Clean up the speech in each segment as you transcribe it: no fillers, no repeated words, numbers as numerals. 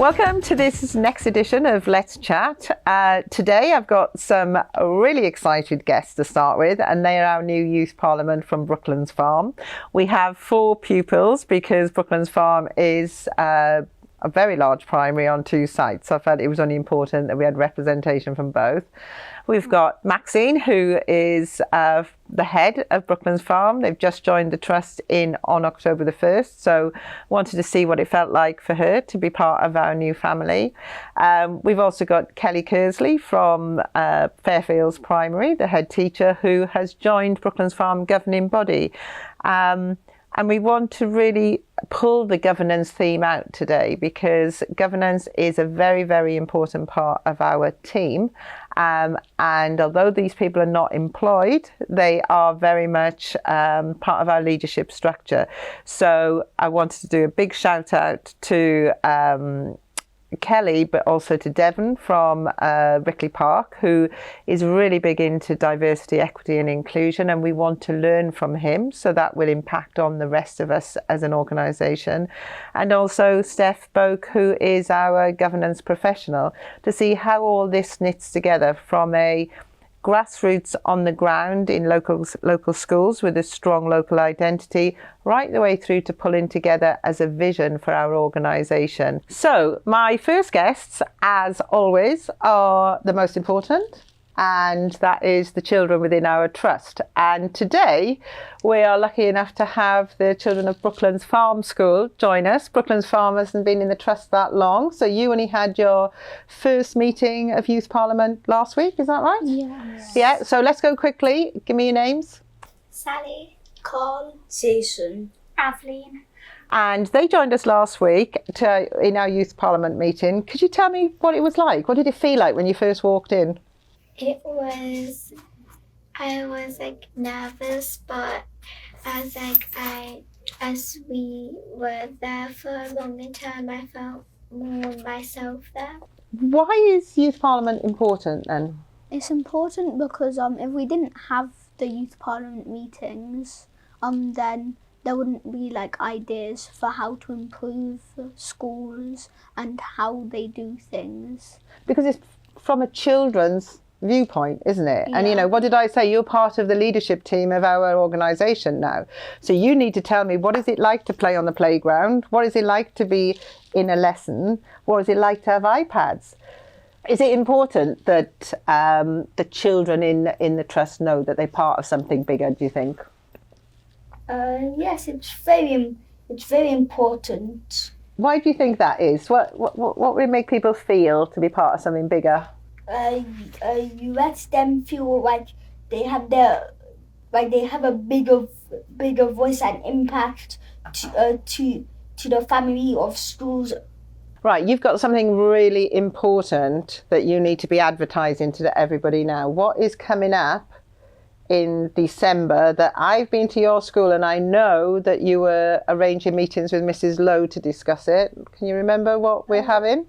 Welcome to this next edition of Let's Chat. Today I've got some really excited guests to start with, and they are our new Youth Parliament from Brooklands Farm. We have 4 pupils because Brooklands Farm is a very large primary on 2 sites. So I felt it was only important that we had representation from both. We've got Maxine, who is the head of Brooklands Farm. They've just joined the trust on October the 1st, so wanted to see what it felt like for her to be part of our new family. We've also got Kelly Kersley from Fairfields Primary, the head teacher, who has joined Brooklands Farm governing body. And we want to really pull the governance theme out today, because governance is a very, very important part of our team. And although these people are not employed, they are very much part of our leadership structure. So I wanted to do a big shout out to Kelly, but also to Devon from Rickley Park, who is really big into diversity, equity and inclusion, and we want to learn from him, so that will impact on the rest of us as an organisation. And also Steph Boak, who is our governance professional, to see how all this knits together from a grassroots on the ground in local schools with a strong local identity, right the way through to pulling together as a vision for our organisation. So my first guests, as always, are the most important, and that is the children within our trust. And today we are lucky enough to have the children of Brooklands Farm School join us. Brooklands Farm hasn't been in the trust that long, so you only had your first meeting of Youth Parliament last week, is that right? Yes. Yeah, so let's go quickly. Give me your names. Sally, Carl, Jason, Aveline. And they joined us last week in our Youth Parliament meeting. Could you tell me what it was like? What did it feel like when you first walked in? I was nervous, but as we were there for a longer time, I felt more myself there. Why is Youth Parliament important then? It's important because if we didn't have the Youth Parliament meetings, then there wouldn't be ideas for how to improve schools and how they do things. Because it's from a children's viewpoint, isn't it? Yeah. And what did I say? You're part of the leadership team of our organisation now. So you need to tell me, what is it like to play on the playground? What is it like to be in a lesson? What is it like to have iPads? Is it important that the children in the trust know that they're part of something bigger, do you think? Yes, it's very important. Why do you think that is? What would make people feel to be part of something bigger? You let them feel like they have a bigger voice and impact to the family of schools. Right, you've got something really important that you need to be advertising to everybody now. What is coming up in December that I've been to your school, and I know that you were arranging meetings with Mrs. Lowe to discuss it. Can you remember what we're having?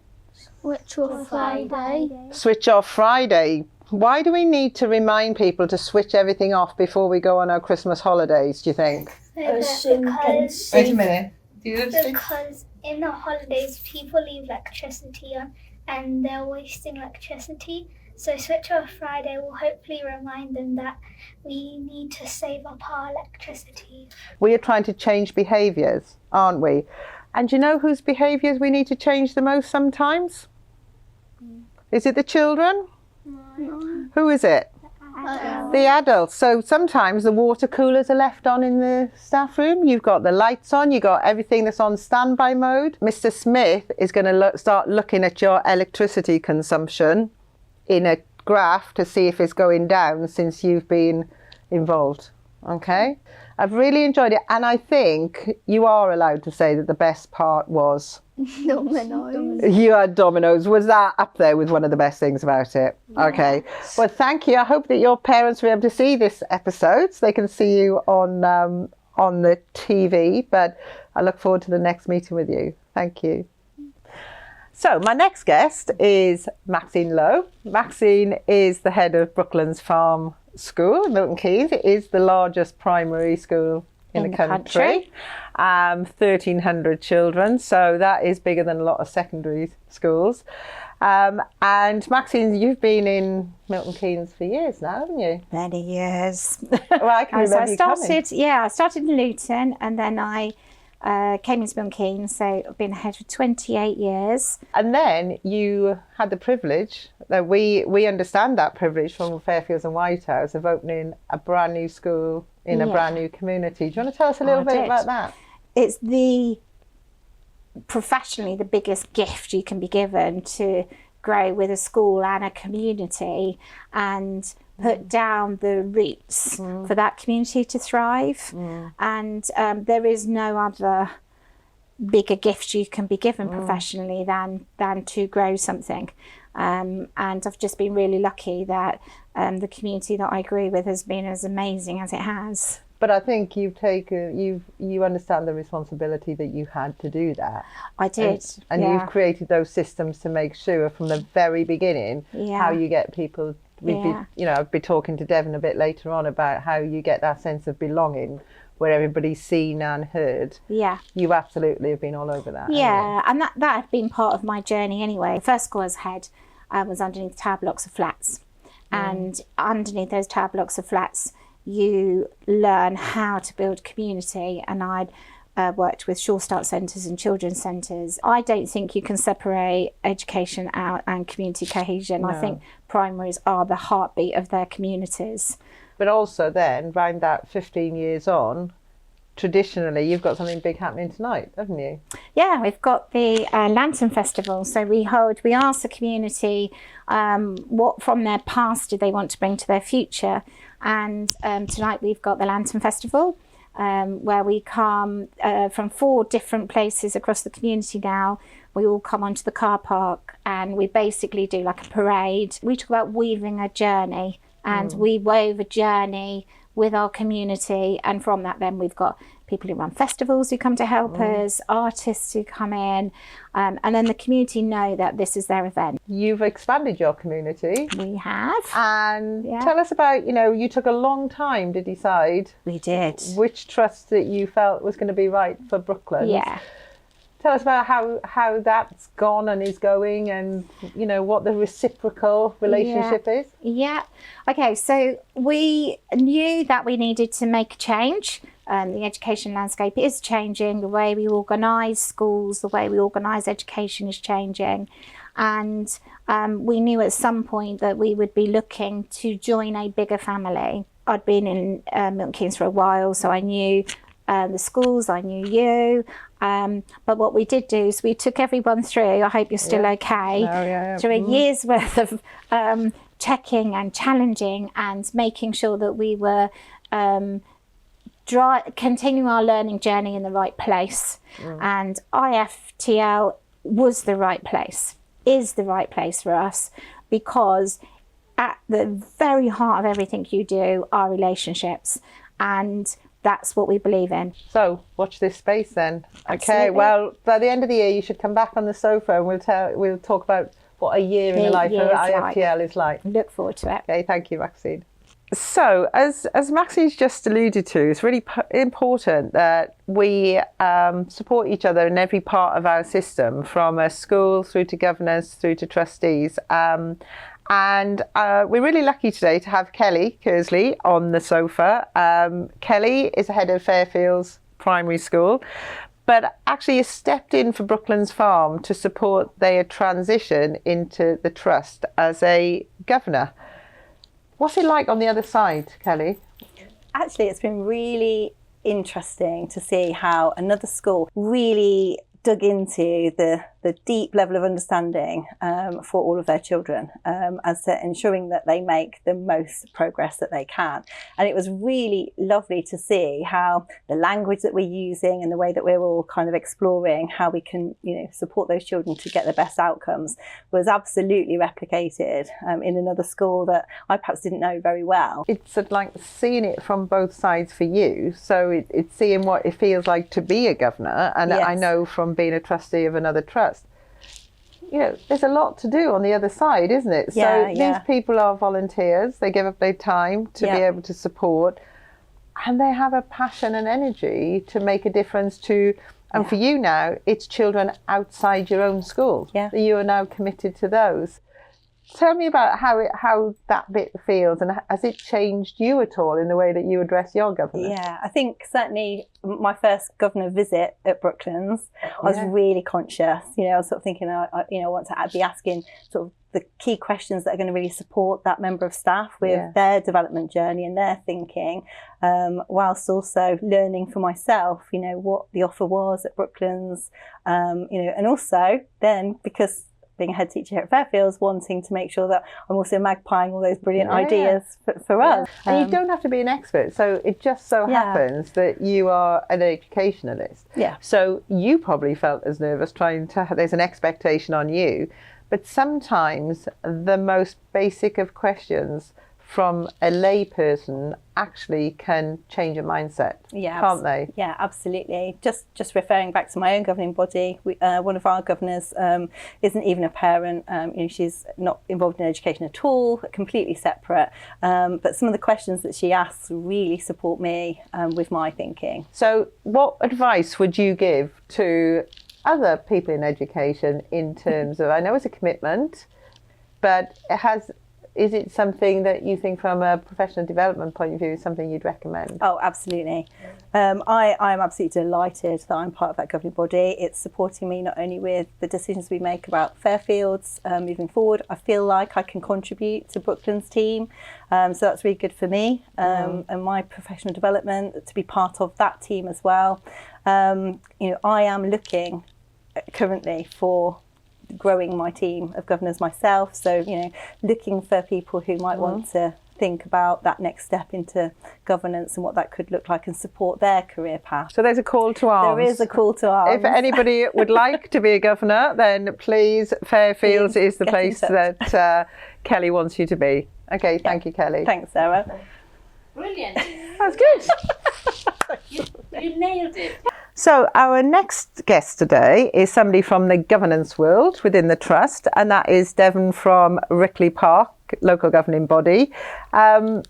Switch Off Friday. Switch Off Friday. Why do we need to remind people to switch everything off before we go on our Christmas holidays, do you think? Because Wait a minute. Because in the holidays people leave electricity on and they're wasting electricity. So Switch Off Friday will hopefully remind them that we need to save up our electricity. We are trying to change behaviours, aren't we? And do you know whose behaviours we need to change the most sometimes? Is it the children? No. Who is it? The adults. So sometimes the water coolers are left on in the staff room. You've got the lights on, you've got everything that's on standby mode. Mr. Smith is going to start looking at your electricity consumption in a graph to see if it's going down since you've been involved. Okay? I've really enjoyed it, and I think you are allowed to say that the best part was Dominoes. you had Dominoes. Was that up there with one of the best things about it? Yes. Okay. Well, thank you. I hope that your parents will be able to see this episode so they can see you on the TV, but I look forward to the next meeting with you. Thank you. So my next guest is Maxine Lowe. Maxine is the head of Brooklands Farm School in Milton Keynes. It is the largest primary school in the country. 1,300 children, so that is bigger than a lot of secondary schools. And Maxine, you've been in Milton Keynes for years now, haven't you? Many years. Well, I can remember you coming. I started in Luton, and then I came into Milton Keynes, so I've been here for 28 years. And then you had the privilege, that we understand that privilege from Fairfields and Whitehouse, of opening a brand new school in a brand new community. Do you want to tell us a little bit about that? It's professionally the biggest gift you can be given, to grow with a school and a community and put down the roots for that community to thrive. And there is no other bigger gift you can be given professionally than to grow something. And I've just been really lucky that the community that I grew with has been as amazing as it has. But I think you understand the responsibility that you had to do that. I did. And you've created those systems to make sure from the very beginning how you get people. I'll be talking to Devon a bit later on about how you get that sense of belonging, where everybody's seen and heard. Yeah. You absolutely have been all over that. Yeah, and that had been part of my journey anyway. The first school I had was underneath tower blocks of flats. And underneath those tower blocks of flats, you learn how to build community. And I'd worked with Sure Start centres and children's centres. I don't think you can separate education out and community cohesion. No. I think primaries are the heartbeat of their communities. But also then, around that 15 years on, traditionally you've got something big happening tonight, haven't you? Yeah, we've got the Lantern Festival. So we ask the community what from their past do they want to bring to their future. And tonight we've got the Lantern Festival, where we come from 4 different places across the community now. We all come onto the car park and we basically do like a parade. We talk about weaving a journey, and we wove a journey with our community. And from that then we've got people who run festivals who come to help us, artists who come in, and then the community know that this is their event. You've expanded your community. We have. And tell us about, you took a long time to decide. We did. Which trust that you felt was going to be right for Brooklands. Yeah. Tell us about how that's gone and is going, and what the reciprocal relationship is. Yeah. Okay, so we knew that we needed to make a change. The education landscape is changing. The way we organise schools, the way we organise education is changing. And we knew at some point that we would be looking to join a bigger family. I'd been in Milton Keynes for a while, so I knew the schools, I knew you. But what we did do is we took everyone through, I hope you're still okay, through a year's worth of checking and challenging and making sure that we were continuing our learning journey in the right place. And IFTL was the right place, is the right place for us, because at the very heart of everything you do are relationships, and that's what we believe in. So watch this space then. Absolutely. Okay, well, by the end of the year you should come back on the sofa and we'll talk about what a year in the life of IFTL is like. Look forward to it. Okay, thank you, Maxine. So as Maxine's just alluded to, it's really important that we support each other in every part of our system, from a school through to governors through to trustees. And we're really lucky today to have Kelly Kersley on the sofa. Kelly is the head of Fairfields Primary School, but actually has stepped in for Brooklands Farm to support their transition into the trust as a governor. What's it like on the other side, Kelly? Actually, it's been really interesting to see how another school really dug into the deep level of understanding for all of their children as to ensuring that they make the most progress that they can. And it was really lovely to see how the language that we're using and the way that we're all kind of exploring how we can support those children to get the best outcomes was absolutely replicated in another school that I perhaps didn't know very well. It's sort of like seeing it from both sides for you. So it's seeing what it feels like to be a governor. And yes. I know from being a trustee of another trust, there's a lot to do on the other side, isn't it? Yeah, so these people are volunteers. They give up their time to be able to support. and they have a passion and energy to make a difference to, and for you now, it's children outside your own school. Yeah. You are now committed to those. Tell me about how that bit feels, and has it changed you at all in the way that you address your governor? Yeah, I think certainly my first governor visit at Brooklands, I was really conscious. I was sort of thinking, I want to be asking sort of the key questions that are going to really support that member of staff with their development journey and their thinking, whilst also learning for myself, what the offer was at Brooklands, and also then because being a head teacher at Fairfields, wanting to make sure that I'm also magpieing all those brilliant ideas for us. And you don't have to be an expert. So it just so happens that you are an educationalist. Yeah. So you probably felt as nervous there's an expectation on you. But sometimes the most basic of questions from a lay person actually can change a mindset, can't they? Yeah, absolutely. Just referring back to my own governing body, one of our governors isn't even a parent. She's not involved in education at all, completely separate. But some of the questions that she asks really support me with my thinking. So what advice would you give to other people in education in terms of, I know it's a commitment, but is it something that you think from a professional development point of view is something you'd recommend? Oh, absolutely. I am absolutely delighted that I'm part of that governing body. It's supporting me not only with the decisions we make about Fairfields moving forward. I feel like I can contribute to Brooklands' team. So that's really good for me and my professional development to be part of that team as well. I am looking currently for growing my team of governors myself, so looking for people who might want to think about that next step into governance and what that could look like and support their career path. So there's a call to arms. There is a call to arms. If anybody would like to be a governor, then please, Fairfields is the place that Kelly wants you to be. Okay, thank you, Kelly. Thanks, Sarah. Brilliant. That's good. You nailed it. So our next guest today is somebody from the governance world within the Trust, and that is Devon from Rickley Park, local governing body. Devon,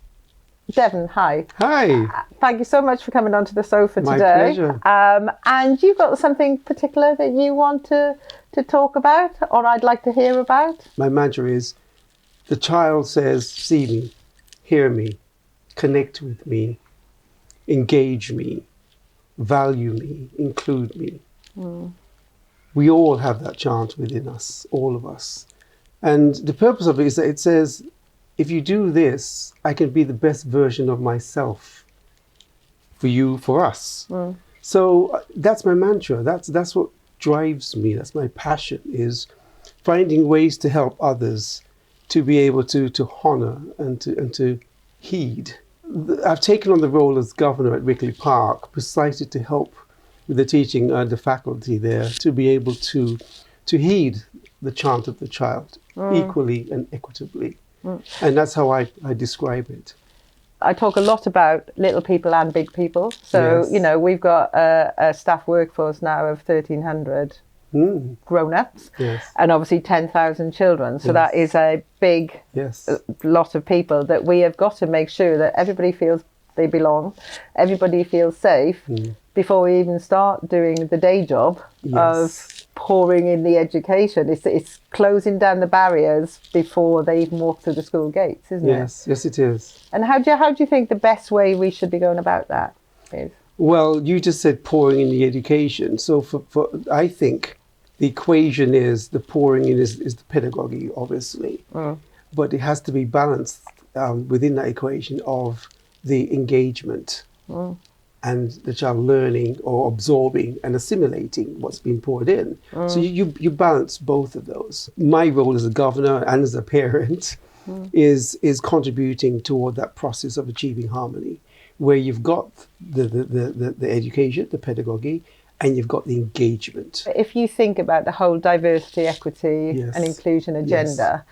hi. Hi. Thank you so much for coming onto the sofa My today. pleasure. And you've got something particular that you want to talk about, or I'd like to hear about? My mantra is, the child says, see me, hear me, connect with me, engage me, value me, include me. We all have that chant within us, all of us. And the purpose of it is that it says, if you do this, I can be the best version of myself for you, for us. So that's my mantra. That's what drives me. That's my passion, is finding ways to help others to be able to honor and to heed. I've taken on the role as governor at Rickley Park precisely to help with the teaching and the faculty there to be able to heed the chant of the child equally and equitably. And that's how I describe it. I talk a lot about little people and big people. So, we've got a staff workforce now of 1,300 grown-ups and obviously 10,000 children. So that is a big lot of people that we have got to make sure that everybody feels they belong, everybody feels safe before we even start doing the day job of pouring in the education. It's closing down the barriers before they even walk through the school gates, isn't it? Yes, it is. And how do you think the best way we should be going about that is? Well, you just said pouring in the education. So for I think the equation is the pouring in is the pedagogy, obviously. But it has to be balanced within that equation of the engagement and the child learning or absorbing and assimilating what's been poured in. So you balance both of those. My role as a governor and as a parent is contributing toward that process of achieving harmony, where you've got the education, the pedagogy, and you've got the engagement. If you think about the whole diversity, equity and inclusion agenda,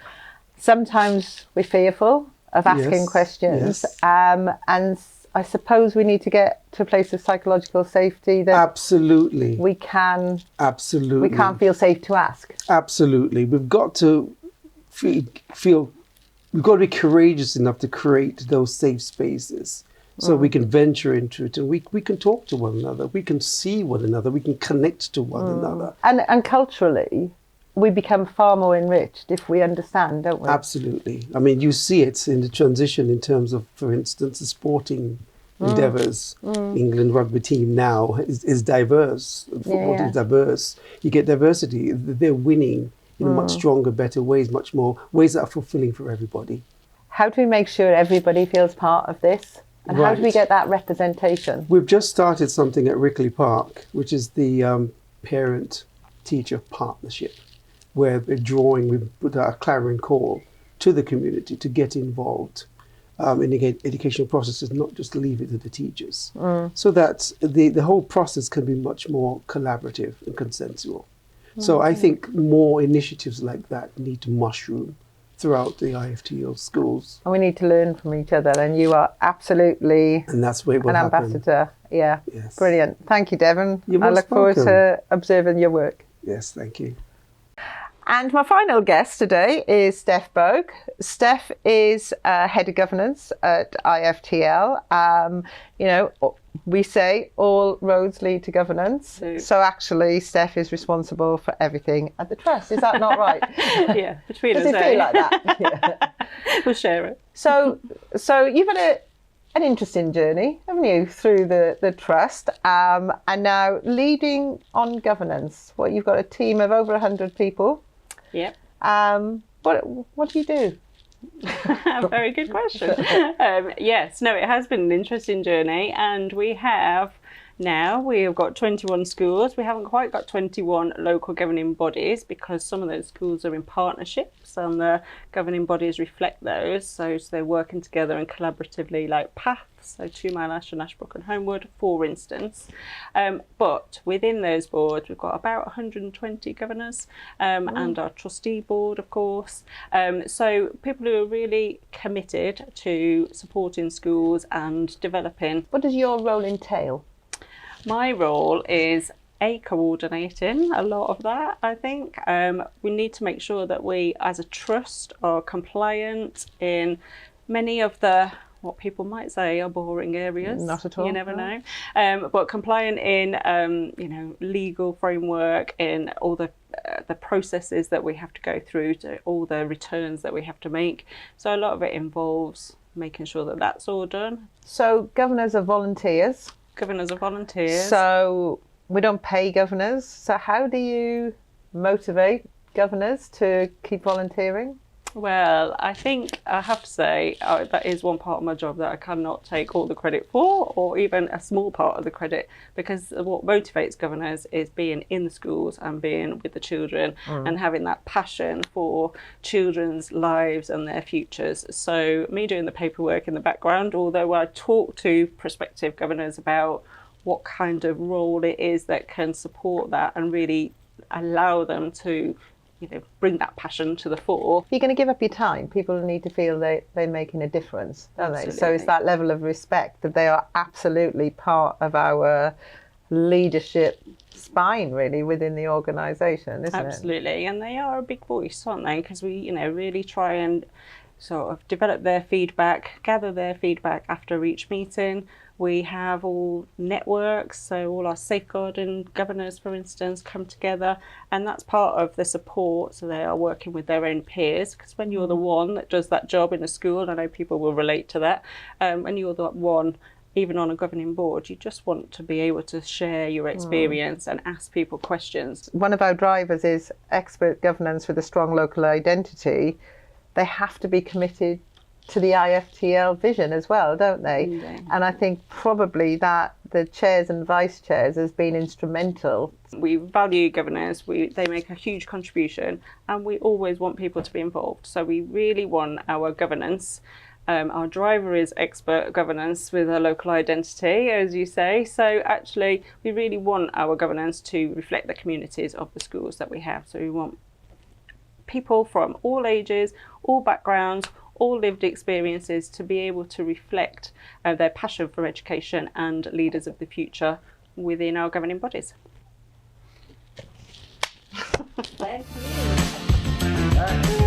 sometimes we're fearful of asking questions. And I suppose we need to get to a place of psychological safety that absolutely we can feel safe to ask. Absolutely. We've got to feel we've got to be courageous enough to create those safe spaces So we can venture into it, and we can talk to one another, we can see one another, we can connect to one another. And culturally, we become far more enriched if we understand, don't we? Absolutely. I mean, you see it in the transition in terms of, for instance, the sporting endeavours. England rugby team now is diverse. Football is diverse. You get diversity. They're winning in much stronger, better ways, much more ways that are fulfilling for everybody. How do we make sure everybody feels part of this? And how do we Right. get that representation? We've just started something at Rickley Park, which is the parent-teacher partnership, where we put out a clarion call to the community to get involved in the educational processes, not just leave it to the teachers, so that the whole process can be much more collaborative and consensual. So I think more initiatives like that need to mushroom throughout the IFTL schools. And we need to learn from each other, and you are absolutely And that's where it will an happen. ambassador. Yeah, Yes. brilliant. Thank you, Devon. You're I most look forward welcome. to observing your work. Yes, thank you. And my final guest today is Steph Bogue. Steph is head of governance at IFTL. You know, we say all roads lead to governance. So actually, Steph is responsible for everything at the Trust. Is that not right? Yeah, between Does us. it feel like that? Yeah. We'll share it. So you've had an interesting journey, haven't you, through the Trust, and now leading on governance. Well, you've got a team of over 100 people. Yep. What do you do? Very good question. Yes, no, it has been an interesting journey, and we've got 21 schools. We haven't quite got 21 local governing bodies because some of those schools are in partnerships and the governing bodies reflect those. So they're working together and collaboratively, like PATH, so 2 Mile Ash and Ashbrook and Homewood, for instance. But within those boards, we've got about 120 governors and our trustee board, of course. So people who are really committed to supporting schools and developing. What does your role entail? My role is coordinating a lot of that, I think. We need to make sure that we, as a trust, are compliant in many of the, what people might say are boring areas. Not at all. You never know. But compliant in, legal framework, in all the processes that we have to go through, to all the returns that we have to make. So a lot of it involves making sure that that's all done. So governors are volunteers. Governors are volunteers. So we don't pay governors. So how do you motivate governors to keep volunteering? Well, I think I have to say that is one part of my job that I cannot take all the credit for, or even a small part of the credit, because what motivates governors is being in the schools and being with the children and having that passion for children's lives and their futures. So me doing the paperwork in the background, although I talk to prospective governors about what kind of role it is that can support that and really allow them to bring that passion to the fore. If you're going to give up your time, people need to feel they're making a difference, don't they? So it's Absolutely. that level of respect that they are absolutely part of our leadership spine, really, within the organisation, isn't it? Absolutely, and they are a big voice, aren't they? Because we, really try and sort of develop their feedback, gather their feedback after each meeting. We have all networks, so all our safeguarding governors, for instance, come together, and that's part of the support. So they are working with their own peers, because when you're the one that does that job in a school, and I know people will relate to that, when you're the one, even on a governing board, you just want to be able to share your experience and ask people questions. One of our drivers is expert governance with a strong local identity. They have to be committed to the IFTL vision as well, don't they? Indeed. And I think probably that the chairs and vice chairs has been instrumental. We value governors, they make a huge contribution, and we always want people to be involved. So we really want our governance. Our driver is expert governance with a local identity, as you say. So actually, we really want our governance to reflect the communities of the schools that we have. So we want people from all ages, all backgrounds, all lived experiences to be able to reflect their passion for education and leaders of the future within our governing bodies. Thank you.